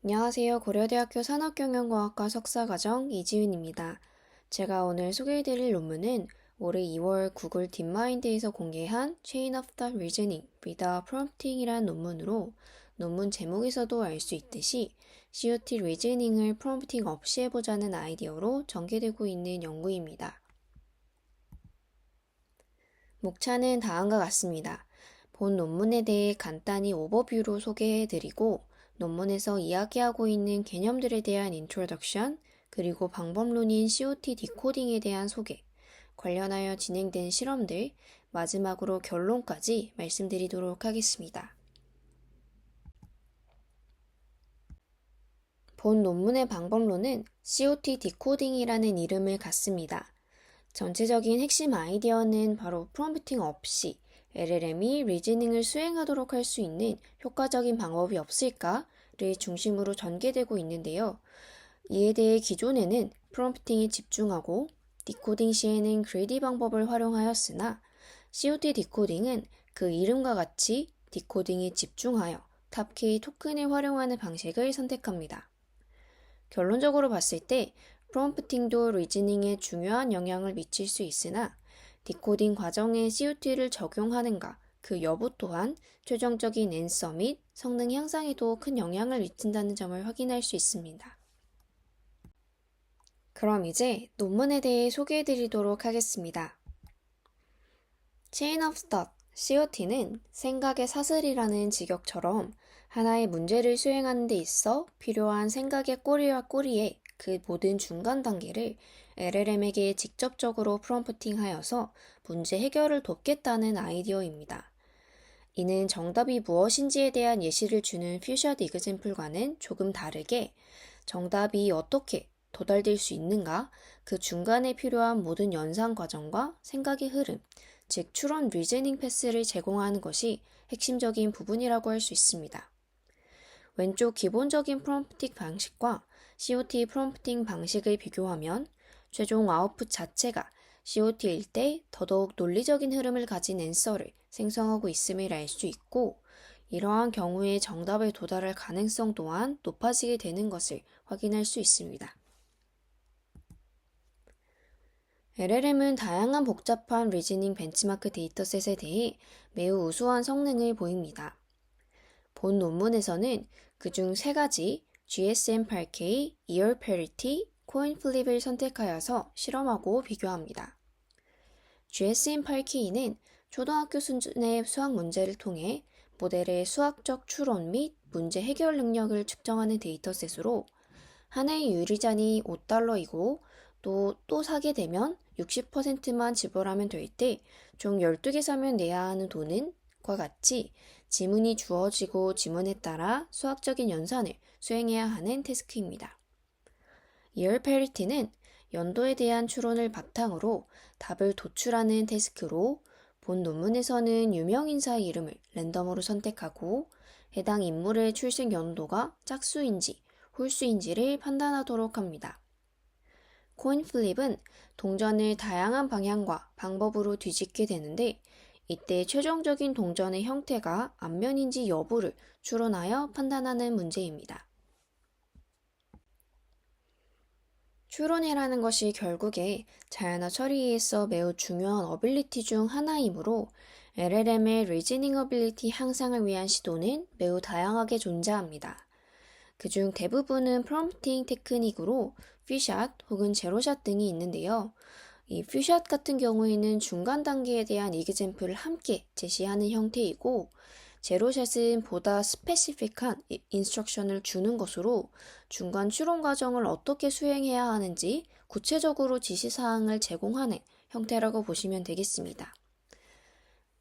안녕하세요. 고려대학교 산업경영과학과 석사과정 이지윤입니다. 제가 오늘 소개해드릴 논문은 올해 2월 구글 딥마인드에서 공개한 Chain of Thought Reasoning without Prompting이란 논문으로 논문 제목에서도 알 수 있듯이 COT 리즈닝을 프롬프팅 없이 해보자는 아이디어로 전개되고 있는 연구입니다. 목차는 다음과 같습니다. 본 논문에 대해 간단히 오버뷰로 소개해드리고 논문에서 이야기하고 있는 개념들에 대한 인트로덕션, 그리고 방법론인 COT 디코딩에 대한 소개, 관련하여 진행된 실험들, 마지막으로 결론까지 말씀드리도록 하겠습니다. 본 논문의 방법론은 COT 디코딩이라는 이름을 갖습니다. 전체적인 핵심 아이디어는 바로 프롬프팅 없이 LLM이 리즈닝을 수행하도록 할 수 있는 효과적인 방법이 없을까를 중심으로 전개되고 있는데요. 이에 대해 기존에는 프롬프팅에 집중하고 디코딩 시에는 그레디 방법을 활용하였으나 COT 디코딩은 그 이름과 같이 디코딩에 집중하여 탑키 토큰을 활용하는 방식을 선택합니다. 결론적으로 봤을 때 프롬프팅도 리즈닝에 중요한 영향을 미칠 수 있으나 디코딩 과정에 COT를 적용하는가 그 여부 또한 최종적인 앤서 및 성능 향상에도 큰 영향을 미친다는 점을 확인할 수 있습니다. 그럼 이제 논문에 대해 소개해 드리도록 하겠습니다. Chain of Thought, COT는 생각의 사슬이라는 직역처럼 하나의 문제를 수행하는 데 있어 필요한 생각의 꼬리와 꼬리에 그 모든 중간 단계를 LLM에게 직접적으로 프롬프팅하여서 문제 해결을 돕겠다는 아이디어입니다. 이는 정답이 무엇인지에 대한 예시를 주는 퓨샷 이그젬플과는 조금 다르게 정답이 어떻게 도달될 수 있는가, 그 중간에 필요한 모든 연상 과정과 생각의 흐름, 즉 추론 리즈닝 패스를 제공하는 것이 핵심적인 부분이라고 할 수 있습니다. 왼쪽 기본적인 프롬프팅 방식과 COT 프롬프팅 방식을 비교하면 최종 아웃풋 자체가 COT일 때 더더욱 논리적인 흐름을 가진 앤서를 생성하고 있음을 알 수 있고, 이러한 경우에 정답에 도달할 가능성 또한 높아지게 되는 것을 확인할 수 있습니다. LLM은 다양한 복잡한 리즈닝 벤치마크 데이터셋에 대해 매우 우수한 성능을 보입니다. 본 논문에서는 그중 세 가지 GSM8K, Ear Parity, Coin Flip을 선택하여서 실험하고 비교합니다. GSM8K는 초등학교 수준의 수학 문제를 통해 모델의 수학적 추론 및 문제 해결 능력을 측정하는 데이터셋으로 하나의 유리잔이 $5이고 또 사게 되면 60%만 지불하면 될 때 총 12개 사면 내야 하는 돈은 과 같이 지문이 주어지고 지문에 따라 수학적인 연산을 수행해야 하는 태스크입니다. Year Parity는 연도에 대한 추론을 바탕으로 답을 도출하는 태스크로 본 논문에서는 유명인사의 이름을 랜덤으로 선택하고 해당 인물의 출생 연도가 짝수인지 홀수인지를 판단하도록 합니다. 코인 플립은 동전을 다양한 방향과 방법으로 뒤집게 되는데 이때 최종적인 동전의 형태가 앞면인지 여부를 추론하여 판단하는 문제입니다. 추론이라는 것이 결국에 자연어 처리에 있어 매우 중요한 어빌리티 중 하나이므로 LLM의 리즈닝 어빌리티 향상을 위한 시도는 매우 다양하게 존재합니다. 그중 대부분은 프롬프팅 테크닉으로 퓨샷 혹은 제로샷 등이 있는데요. 이 퓨샷 같은 경우에는 중간 단계에 대한 이그젬플을 함께 제시하는 형태이고, 제로샷은 보다 스페시픽한 인스트럭션을 주는 것으로 중간 추론 과정을 어떻게 수행해야 하는지 구체적으로 지시사항을 제공하는 형태라고 보시면 되겠습니다.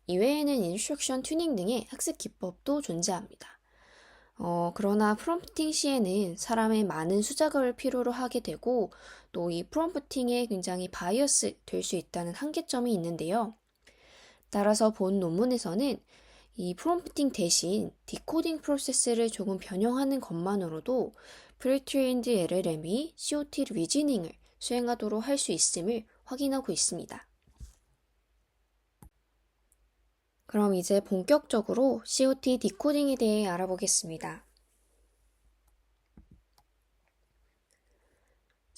이외에는 인스트럭션 튜닝 등의 학습 기법도 존재합니다. 그러나 프롬프팅 시에는 사람의 많은 수작업을 필요로 하게 되고 또 이 프롬프팅에 굉장히 바이어스 될 수 있다는 한계점이 있는데요. 따라서 본 논문에서는 이 프롬프팅 대신 디코딩 프로세스를 조금 변형하는 것만으로도 프리트레인드 LLM이 COT 리즈닝을 수행하도록 할 수 있음을 확인하고 있습니다. 그럼 이제 본격적으로 COT 디코딩에 대해 알아보겠습니다.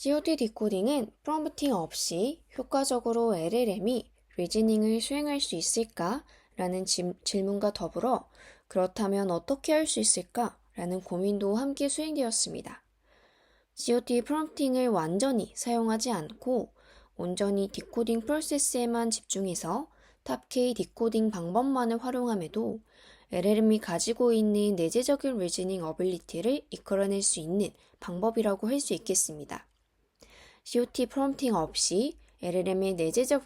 COT 디코딩은 프롬프팅 없이 효과적으로 LLM이 리즈닝을 수행할 수 있을까? 라는 질문과 더불어 그렇다면 어떻게 할 수 있을까? 라는 고민도 함께 수행되었습니다. COT 프롬프팅을 완전히 사용하지 않고 온전히 디코딩 프로세스에만 집중해서 탑K 디코딩 방법만을 활용함에도 LLM이 가지고 있는 내재적인 리즈닝 어빌리티를 이끌어낼 수 있는 방법이라고 할 수 있겠습니다. COT 프롬프팅 없이 LLM의 내재적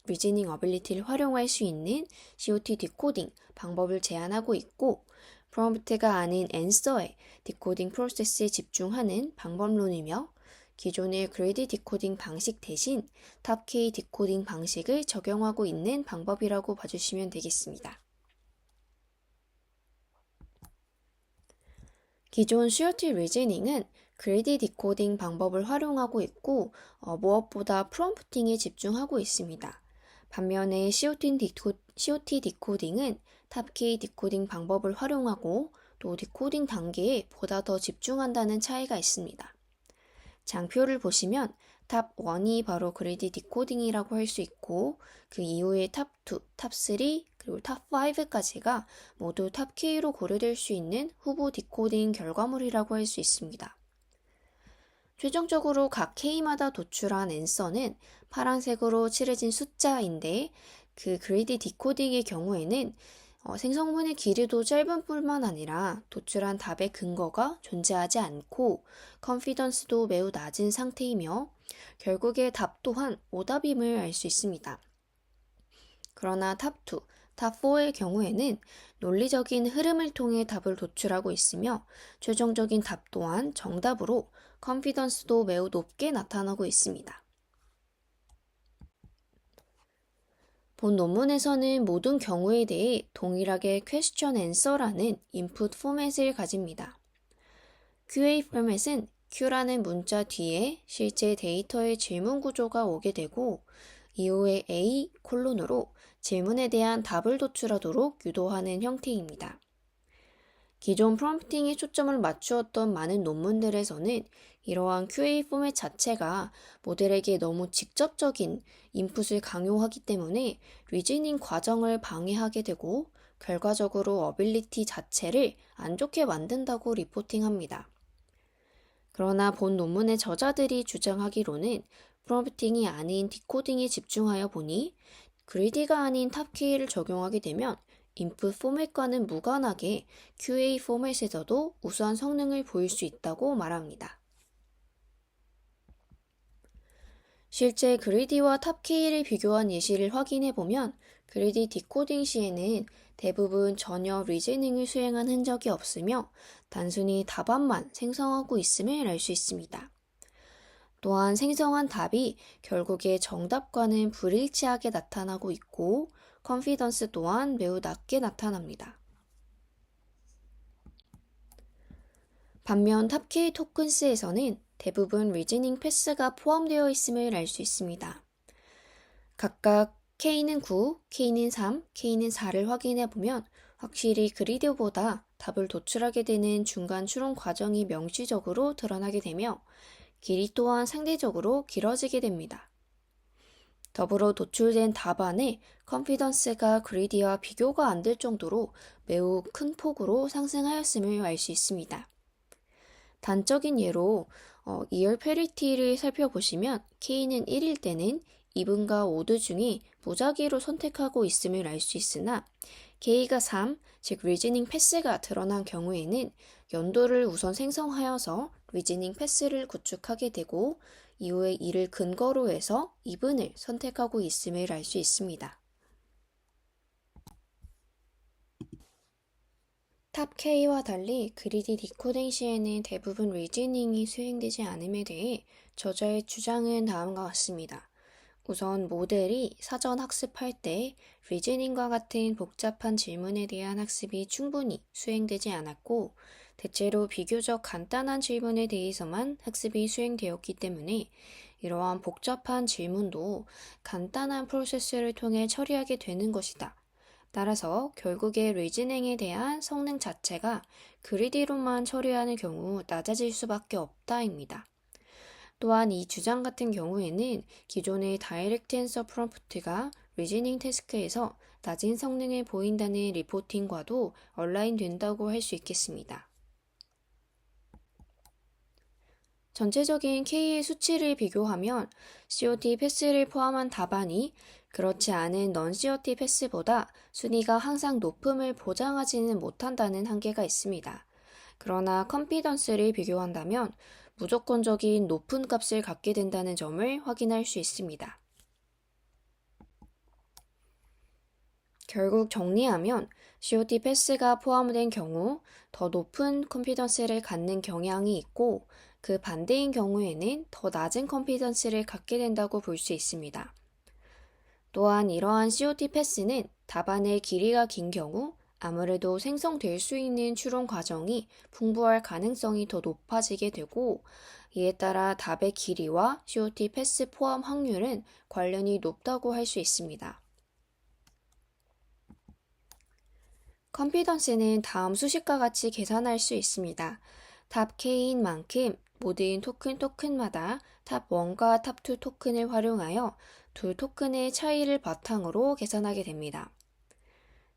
리즈닝 어빌리티를 활용할 수 있는 COT 디코딩 방법을 제안하고 있고, 프롬프트가 아닌 앤서의 디코딩 프로세스에 집중하는 방법론이며, 기존의 그리디 디코딩 방식 대신 탑K 디코딩 방식을 적용하고 있는 방법이라고 봐주시면 되겠습니다. 기존 COT 리즈닝은 그리디 디코딩 방법을 활용하고 있고 무엇보다 프롬프팅에 집중하고 있습니다. 반면에 COT 디코딩은 탑K 디코딩 방법을 활용하고 또 디코딩 단계에 보다 더 집중한다는 차이가 있습니다. 장표를 보시면 탑 1이 바로 그리디 디코딩이라고 할 수 있고 그 이후에 탑 2, 탑 3, 그리고 탑 5까지가 모두 탑 K로 고려될 수 있는 후보 디코딩 결과물이라고 할 수 있습니다. 최종적으로 각 K마다 도출한 앤서는 파란색으로 칠해진 숫자인데 그 그리디 디코딩의 경우에는 생성문의 길이도 짧은 뿐만 아니라 도출한 답의 근거가 존재하지 않고 컨피던스도 매우 낮은 상태이며 결국에 답 또한 오답임을 알 수 있습니다. 그러나 탑2, 탑4의 경우에는 논리적인 흐름을 통해 답을 도출하고 있으며 최종적인 답 또한 정답으로 컨피던스도 매우 높게 나타나고 있습니다. 본 논문에서는 모든 경우에 대해 동일하게 question answer라는 인풋 포맷을 가집니다. QA 포맷은 Q라는 문자 뒤에 실제 데이터의 질문 구조가 오게 되고 이후에 A 콜론으로 질문에 대한 답을 도출하도록 유도하는 형태입니다. 기존 프롬프팅에 초점을 맞추었던 많은 논문들에서는 이러한 QA 포맷 자체가 모델에게 너무 직접적인 인풋을 강요하기 때문에 리즈닝 과정을 방해하게 되고 결과적으로 어빌리티 자체를 안 좋게 만든다고 리포팅합니다. 그러나 본 논문의 저자들이 주장하기로는 프롬프팅이 아닌 디코딩에 집중하여 보니 그리디가 아닌 탑K를 적용하게 되면 인풋 포맷과는 무관하게 QA 포맷에서도 우수한 성능을 보일 수 있다고 말합니다. 실제 그리디와 탑K를 비교한 예시를 확인해보면 그리디 디코딩 시에는 대부분 전혀 리즈닝을 수행한 흔적이 없으며 단순히 답안만 생성하고 있음을 알 수 있습니다. 또한 생성한 답이 결국에 정답과는 불일치하게 나타나고 있고 컨피던스 또한 매우 낮게 나타납니다. 반면 탑K 토큰스에서는 대부분 리즈닝 패스가 포함되어 있음을 알 수 있습니다. 각각 K는 9, K는 3, K는 4를 확인해보면 확실히 그리드보다 답을 도출하게 되는 중간 추론 과정이 명시적으로 드러나게 되며 길이 또한 상대적으로 길어지게 됩니다. 더불어 도출된 답안의 컨피던스가 그리디와 비교가 안 될 정도로 매우 큰 폭으로 상승하였음을 알 수 있습니다. 단적인 예로 2열 페리티를 살펴보시면 K는 1일 때는 2분과 5두 중에 무작위로 선택하고 있음을 알 수 있으나 K가 3, 즉 리즈닝 패스가 드러난 경우에는 연도를 우선 생성하여서 리즈닝 패스를 구축하게 되고 이후에 이를 근거로 해서 2분을 선택하고 있음을 알 수 있습니다. 탑 K와 달리 그리디 디코딩 시에는 대부분 리즈닝이 수행되지 않음에 대해 저자의 주장은 다음과 같습니다. 우선 모델이 사전 학습할 때 리즈닝과 같은 복잡한 질문에 대한 학습이 충분히 수행되지 않았고 대체로 비교적 간단한 질문에 대해서만 학습이 수행되었기 때문에 이러한 복잡한 질문도 간단한 프로세스를 통해 처리하게 되는 것이다. 따라서 결국에 리즈닝에 대한 성능 자체가 그리디로만 처리하는 경우 낮아질 수밖에 없다입니다. 또한 이 주장 같은 경우에는 기존의 다이렉트 앤서 프롬프트가 리즈닝 태스크에서 낮은 성능을 보인다는 리포팅과도 얼라인 된다고 할 수 있겠습니다. 전체적인 K의 수치를 비교하면 COT 패스를 포함한 답안이 그렇지 않은 넌 COT 패스보다 순위가 항상 높음을 보장하지는 못한다는 한계가 있습니다. 그러나 컨피던스를 비교한다면 무조건적인 높은 값을 갖게 된다는 점을 확인할 수 있습니다. 결국 정리하면 COT 패스가 포함된 경우 더 높은 컨피던스를 갖는 경향이 있고 그 반대인 경우에는 더 낮은 컨피던스를 갖게 된다고 볼 수 있습니다. 또한 이러한 COT 패스는 답안의 길이가 긴 경우 아무래도 생성될 수 있는 추론 과정이 풍부할 가능성이 더 높아지게 되고 이에 따라 답의 길이와 COT 패스 포함 확률은 관련이 높다고 할 수 있습니다. 컨피던스는 다음 수식과 같이 계산할 수 있습니다. 탑 K인 만큼 모든 토큰마다 탑 1과 탑 2 토큰을 활용하여 두 토큰의 차이를 바탕으로 계산하게 됩니다.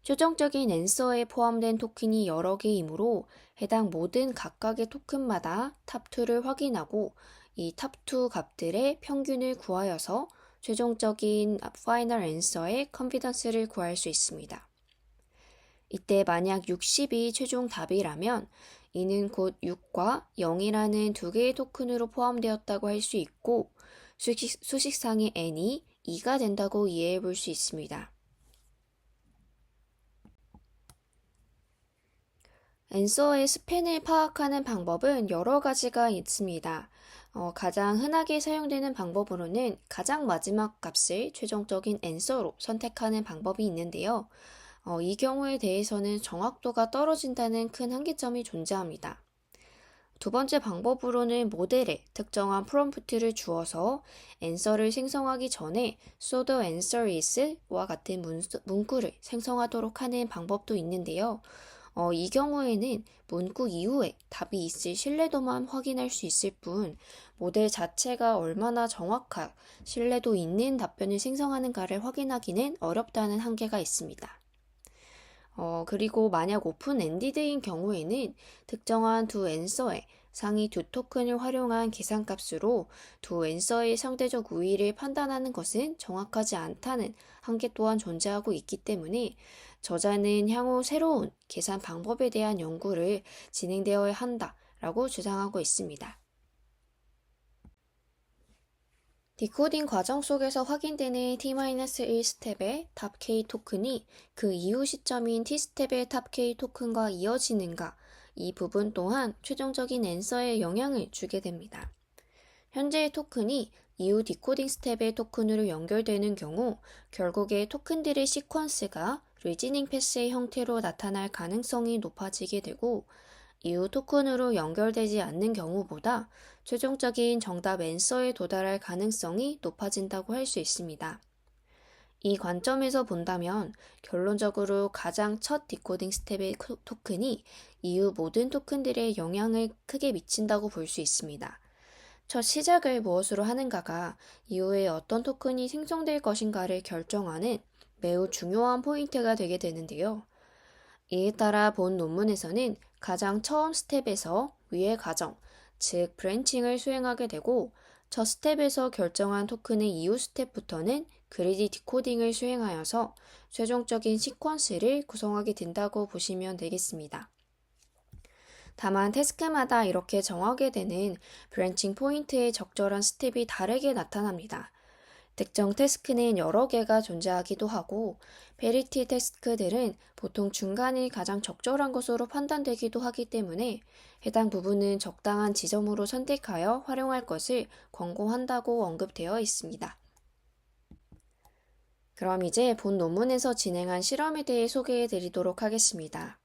최종적인 앤서에 포함된 토큰이 여러 개이므로 해당 모든 각각의 토큰마다 탑 2를 확인하고 이 탑 2 값들의 평균을 구하여서 최종적인 파이널 앤서의 컨피던스를 구할 수 있습니다. 이때 만약 60이 최종 답이라면 이는 곧 6과 0이라는 두 개의 토큰으로 포함되었다고 할 수 있고 수식상의 n이 2가 된다고 이해해 볼 수 있습니다. 앤서의 스팬을 파악하는 방법은 여러 가지가 있습니다. 가장 흔하게 사용되는 방법으로는 가장 마지막 값을 최종적인 앤서로 선택하는 방법이 있는데요. 이 경우에 대해서는 정확도가 떨어진다는 큰 한계점이 존재합니다. 두 번째 방법으로는 모델에 특정한 프롬프트를 주어서 앤서를 생성하기 전에 so the answer is와 같은 문구를 생성하도록 하는 방법도 있는데요. 이 경우에는 문구 이후에 답이 있을 신뢰도만 확인할 수 있을 뿐 모델 자체가 얼마나 정확한 신뢰도 있는 답변을 생성하는가를 확인하기는 어렵다는 한계가 있습니다. 그리고 만약 오픈엔디드인 경우에는 특정한 두 앤서의 상위 두 토큰을 활용한 계산값으로 두 앤서의 상대적 우위를 판단하는 것은 정확하지 않다는 한계 또한 존재하고 있기 때문에 저자는 향후 새로운 계산 방법에 대한 연구를 진행되어야 한다라고 주장하고 있습니다. 디코딩 과정 속에서 확인되는 T-1 스텝의 탑 K 토큰이 그 이후 시점인 T 스텝의 탑 K 토큰과 이어지는가, 이 부분 또한 최종적인 앤서에 영향을 주게 됩니다. 현재의 토큰이 이후 디코딩 스텝의 토큰으로 연결되는 경우 결국에 토큰들의 시퀀스가 리즈닝 패스의 형태로 나타날 가능성이 높아지게 되고 이후 토큰으로 연결되지 않는 경우보다 최종적인 정답 앤서에 도달할 가능성이 높아진다고 할 수 있습니다. 이 관점에서 본다면 결론적으로 가장 첫 디코딩 스텝의 토큰이 이후 모든 토큰들의 영향을 크게 미친다고 볼 수 있습니다. 첫 시작을 무엇으로 하는가가 이후에 어떤 토큰이 생성될 것인가를 결정하는 매우 중요한 포인트가 되게 되는데요. 이에 따라 본 논문에서는 가장 처음 스텝에서 위의 과정, 즉 브랜칭을 수행하게 되고 첫 스텝에서 결정한 토큰의 이후 스텝부터는 그리디 디코딩을 수행하여서 최종적인 시퀀스를 구성하게 된다고 보시면 되겠습니다. 다만 태스크마다 이렇게 정하게 되는 브랜칭 포인트의 적절한 스텝이 다르게 나타납니다. 특정 태스크는 여러 개가 존재하기도 하고 페리티 태스크들은 보통 중간이 가장 적절한 것으로 판단되기도 하기 때문에 해당 부분은 적당한 지점으로 선택하여 활용할 것을 권고한다고 언급되어 있습니다. 그럼 이제 본 논문에서 진행한 실험에 대해 소개해 드리도록 하겠습니다.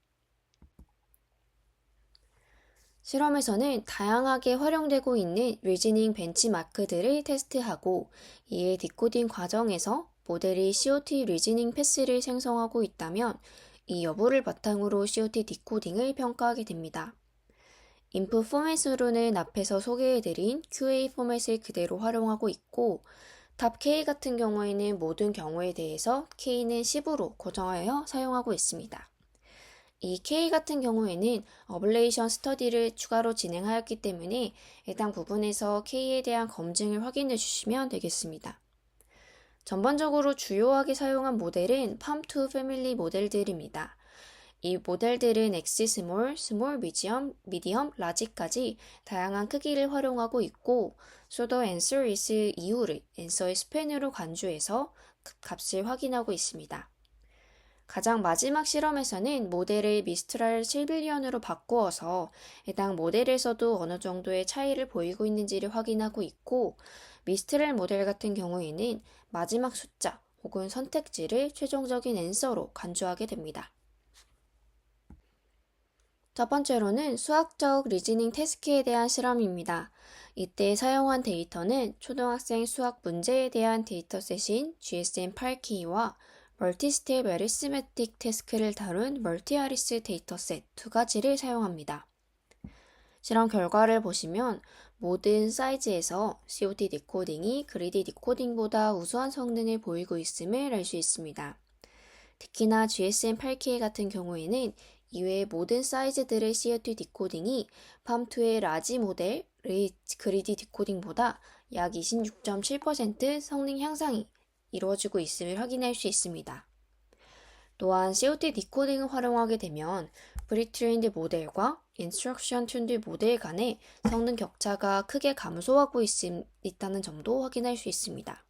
실험에서는 다양하게 활용되고 있는 리즈닝 벤치마크들을 테스트하고 이에 디코딩 과정에서 모델이 COT 리즈닝 패스를 생성하고 있다면 이 여부를 바탕으로 COT 디코딩을 평가하게 됩니다. input 포맷으로는 앞에서 소개해드린 QA 포맷을 그대로 활용하고 있고, 탑 K 같은 경우에는 모든 경우에 대해서 K는 10으로 고정하여 사용하고 있습니다. 이 K 같은 경우에는 어블레이션 스터디를 추가로 진행하였기 때문에 해당 부분에서 K에 대한 검증을 확인해 주시면 되겠습니다. 전반적으로 주요하게 사용한 모델은 palm2 패밀리 모델들입니다. 이 모델들은 X 스몰, 스몰, 미디엄, 라지까지 다양한 크기를 활용하고 있고, so the answer is 이후를 answer의 스팬으로 간주해서 값을 확인하고 있습니다. 가장 마지막 실험에서는 모델을 미스트랄 7빌리언으로 바꾸어서 해당 모델에서도 어느 정도의 차이를 보이고 있는지를 확인하고 있고, 미스트랄 모델 같은 경우에는 마지막 숫자 혹은 선택지를 최종적인 앤서로 간주하게 됩니다. 첫 번째로는 수학적 리즈닝 태스크에 대한 실험입니다. 이때 사용한 데이터는 초등학생 수학 문제에 대한 데이터셋인 GSM8K와 멀티스텝 어리스메틱 태스크를 다룬 멀티아리스 데이터셋 두 가지를 사용합니다. 실험 결과를 보시면 모든 사이즈에서 COT 디코딩이 그리디 디코딩보다 우수한 성능을 보이고 있음을 알 수 있습니다. 특히나 GSM8K 같은 경우에는 이외의 모든 사이즈들의 COT 디코딩이 palm2의 라지 모델 그리디 디코딩보다 약 26.7% 성능 향상이 이루어지고 있음을 확인할 수 있습니다. 또한 COT 디코딩을 활용하게 되면 프리트레인드 모델과 인스트럭션 튠드 모델 간의 성능 격차가 크게 감소하고 있다는 점도 확인할 수 있습니다.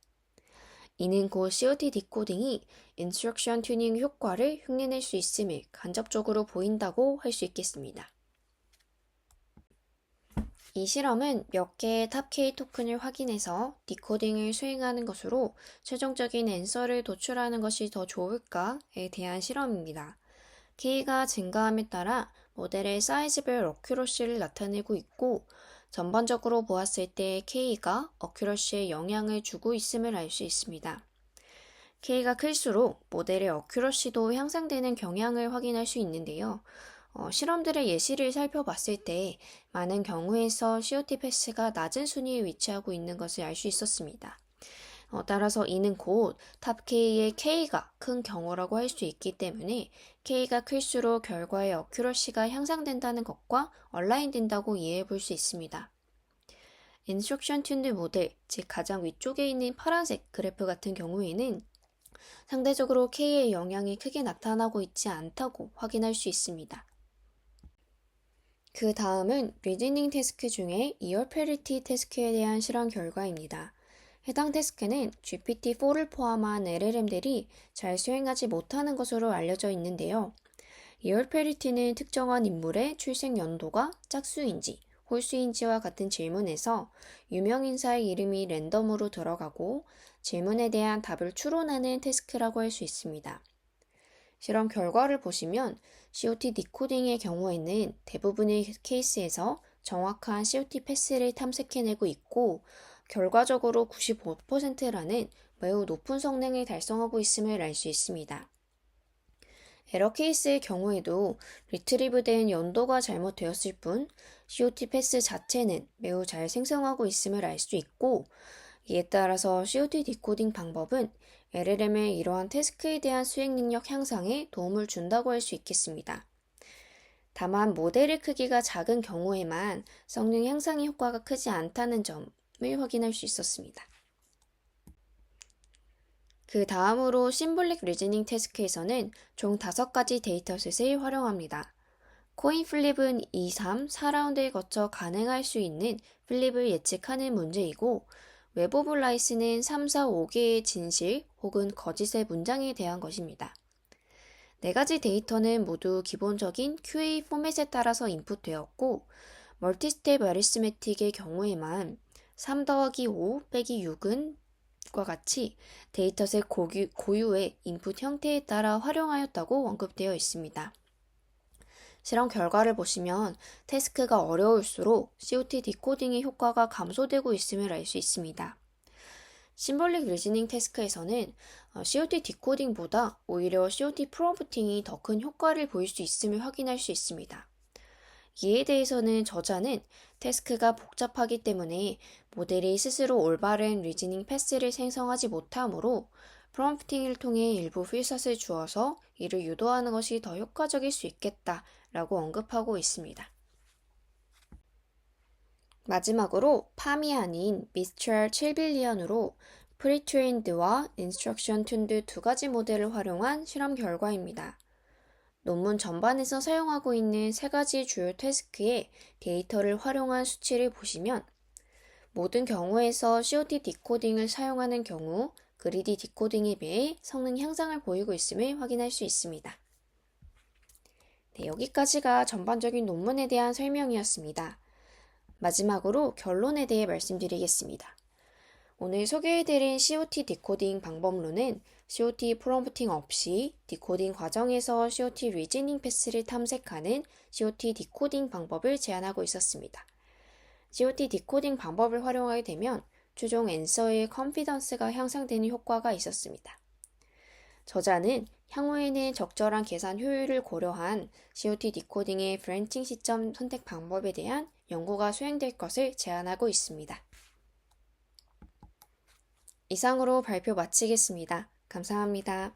이는 곧 COT 디코딩이 인스트럭션 튜닝 효과를 흉내낼 수 있음을 간접적으로 보인다고 할 수 있겠습니다. 이 실험은 몇 개의 탑 K 토큰을 확인해서 디코딩을 수행하는 것으로 최종적인 앤서를 도출하는 것이 더 좋을까에 대한 실험입니다. K가 증가함에 따라 모델의 사이즈별 어큐러시를 나타내고 있고, 전반적으로 보았을 때 K가 어큐러시에 영향을 주고 있음을 알 수 있습니다. K가 클수록 모델의 어큐러시도 향상되는 경향을 확인할 수 있는데요. 실험들의 예시를 살펴봤을 때 많은 경우에서 COT 패스가 낮은 순위에 위치하고 있는 것을 알 수 있었습니다. 따라서 이는 곧 탑 K의 K가 큰 경우라고 할 수 있기 때문에 K가 클수록 결과의 어큐러시가 향상된다는 것과 얼라인된다고 이해해 볼 수 있습니다. 인스트럭션 튠드 모델, 즉 가장 위쪽에 있는 파란색 그래프 같은 경우에는 상대적으로 K의 영향이 크게 나타나고 있지 않다고 확인할 수 있습니다. 그 다음은 리즈닝 태스크 중에 이어 페리티 태스크에 대한 실험 결과입니다. 해당 태스크는 GPT-4를 포함한 LLM들이 잘 수행하지 못하는 것으로 알려져 있는데요. 이어 페리티는 특정한 인물의 출생 연도가 짝수인지 홀수인지와 같은 질문에서 유명인사의 이름이 랜덤으로 들어가고 질문에 대한 답을 추론하는 태스크라고 할 수 있습니다. 실험 결과를 보시면 COT 디코딩의 경우에는 대부분의 케이스에서 정확한 COT 패스를 탐색해내고 있고, 결과적으로 95%라는 매우 높은 성능을 달성하고 있음을 알 수 있습니다. 에러 케이스의 경우에도 리트리브된 연도가 잘못되었을 뿐 COT 패스 자체는 매우 잘 생성하고 있음을 알 수 있고, 이에 따라서 COT 디코딩 방법은 LLM의 이러한 태스크에 대한 수행 능력 향상에 도움을 준다고 할 수 있겠습니다. 다만 모델의 크기가 작은 경우에만 성능 향상의 효과가 크지 않다는 점을 확인할 수 있었습니다. 그 다음으로 심볼릭 리즈닝 태스크에서는 총 5가지 데이터셋을 활용합니다. 코인 플립은 2, 3, 4라운드에 거쳐 가능할 수 있는 플립을 예측하는 문제이고, 웹 오브 라이스는 3, 4, 5개의 진실 혹은 거짓의 문장에 대한 것입니다. 4가지 데이터는 모두 기본적인 QA 포맷에 따라서 인풋되었고, 멀티스텝 어리스메틱의 경우에만 3 더하기 5 빼기 6은 과 같이 데이터셋 고유의 인풋 형태에 따라 활용하였다고 언급되어 있습니다. 실험 결과를 보시면 태스크가 어려울수록 COT 디코딩의 효과가 감소되고 있음을 알 수 있습니다. 심볼릭 리즈닝 태스크에서는 COT 디코딩보다 오히려 COT 프롬프팅이 더 큰 효과를 보일 수 있음을 확인할 수 있습니다. 이에 대해서는 저자는 태스크가 복잡하기 때문에 모델이 스스로 올바른 리즈닝 패스를 생성하지 못하므로 프롬프팅을 통해 일부 필섯을 주어서 이를 유도하는 것이 더 효과적일 수 있겠다라고 언급하고 있습니다. 마지막으로 팜이 아닌 미스트럴 7빌리언으로 프리트레인드와 인스트럭션 툰드 두 가지 모델을 활용한 실험 결과입니다. 논문 전반에서 사용하고 있는 세 가지 주요 태스크의 데이터를 활용한 수치를 보시면 모든 경우에서 COT 디코딩을 사용하는 경우 그리디 디코딩에 비해 성능 향상을 보이고 있음을 확인할 수 있습니다. 네, 여기까지가 전반적인 논문에 대한 설명이었습니다. 마지막으로 결론에 대해 말씀드리겠습니다. 오늘 소개해드린 COT 디코딩 방법론은 COT 프롬프팅 없이 디코딩 과정에서 COT 리즈닝 패스를 탐색하는 COT 디코딩 방법을 제안하고 있었습니다. COT 디코딩 방법을 활용하게 되면 최종 앤서의 컨피던스가 향상되는 효과가 있었습니다. 저자는 향후에는 적절한 계산 효율을 고려한 COT 디코딩의 브랜칭 시점 선택 방법에 대한 연구가 수행될 것을 제안하고 있습니다. 이상으로 발표 마치겠습니다. 감사합니다.